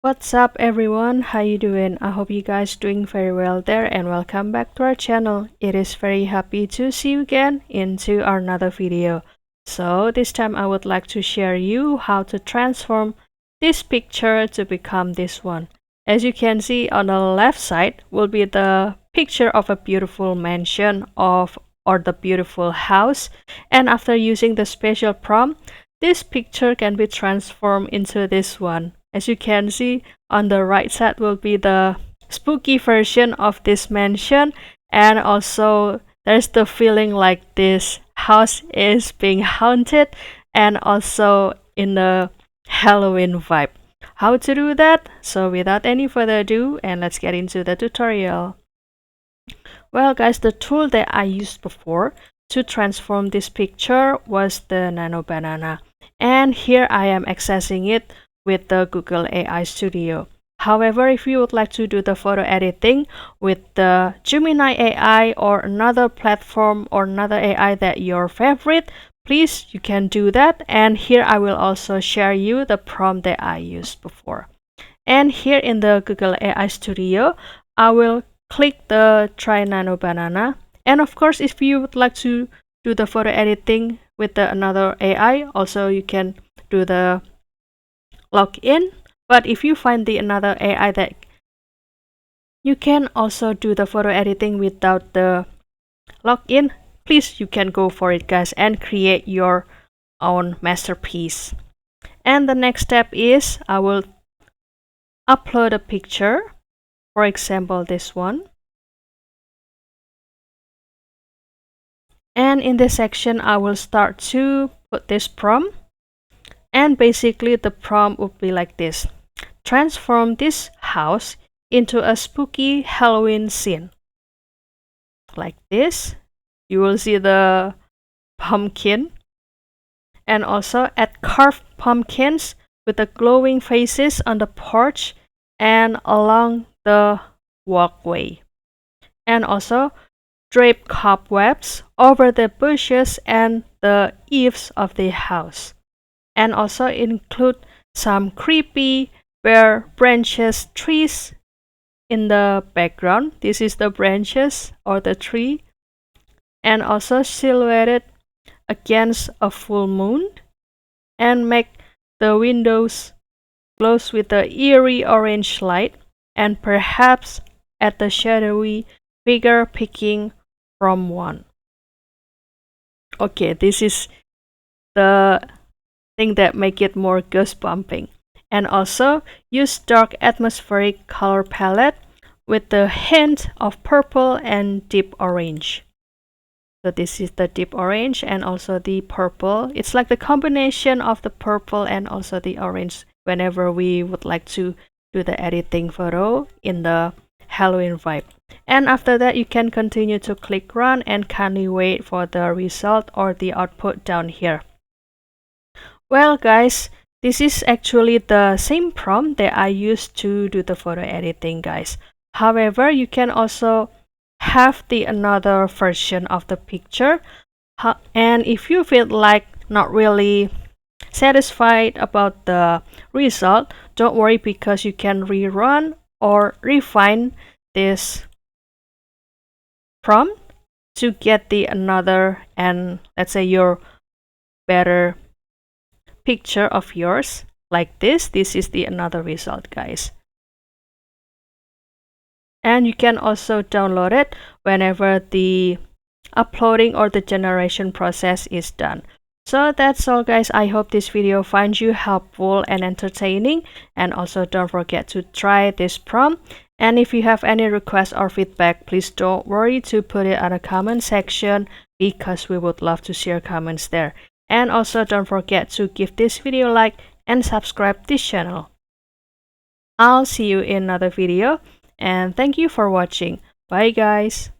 What's up everyone? How you doing? I hope you guys doing very well there and welcome back to our channel. It is very happy to see you again into another video. So this time I would like to share you how to transform this picture to become this one. As you can see on the left side will be the picture of a beautiful mansion or the beautiful house, and after using the special prompt, this picture can be transformed into this one. As you can see, on the right side will be the spooky version of this mansion, and also there's the feeling like this house is being haunted and also in the Halloween vibe. How to do that? So without any further ado, and let's get into the tutorial. Well guys, the tool that I used before to transform this picture was the Nano Banana, and here I am accessing it with the Google AI Studio. However, if you would like to do the photo editing with the Gemini AI or another platform or another AI that your favorite, please you can do that, and here I will also share you the prompt that I used before. And here in the Google AI Studio, I will click the Try Nano Banana, and of course if you would like to do the photo editing with the another AI, also you can do the login. But if you find the another AI that you can also do the photo editing without the login, please you can go for it guys and create your own masterpiece. And the next step is I will upload a picture, for example this one, and in this section I will start to put this prompt. And basically the prompt would be like this: transform this house into a spooky Halloween scene. Like this. You will see the pumpkin, and also add carved pumpkins with the glowing faces on the porch and along the walkway. And also drape cobwebs over the bushes and the eaves of the house. And also include some creepy bare branches trees in the background. This is the branches or the tree, and also silhouetted against a full moon, and make the windows close with the eerie orange light, and perhaps add the shadowy figure peeking from one. Okay, this is the thing that make it more ghost-bumping. And also use dark atmospheric color palette with the hint of purple and deep orange. So this is the deep orange and also the purple. It's like the combination of the purple and also the orange whenever we would like to do the editing photo in the Halloween vibe. And after that you can continue to click run and kindly wait for the result or the output down here. Well guys, this is actually the same prompt that I used to do the photo editing guys. However, you can also have the another version of the picture, and if you feel like not really satisfied about the result, don't worry because you can rerun or refine this prompt to get the another and let's say your better picture of yours like this. This is the another result guys, and you can also download it whenever the uploading or the generation process is done. So that's all guys. I hope this video finds you helpful and entertaining, and also don't forget to try this prompt. And if you have any requests or feedback, please don't worry to put it on the comment section because we would love to share comments there. And also don't forget to give this video a like and subscribe this channel. I'll see you in another video, and thank you for watching. Bye guys.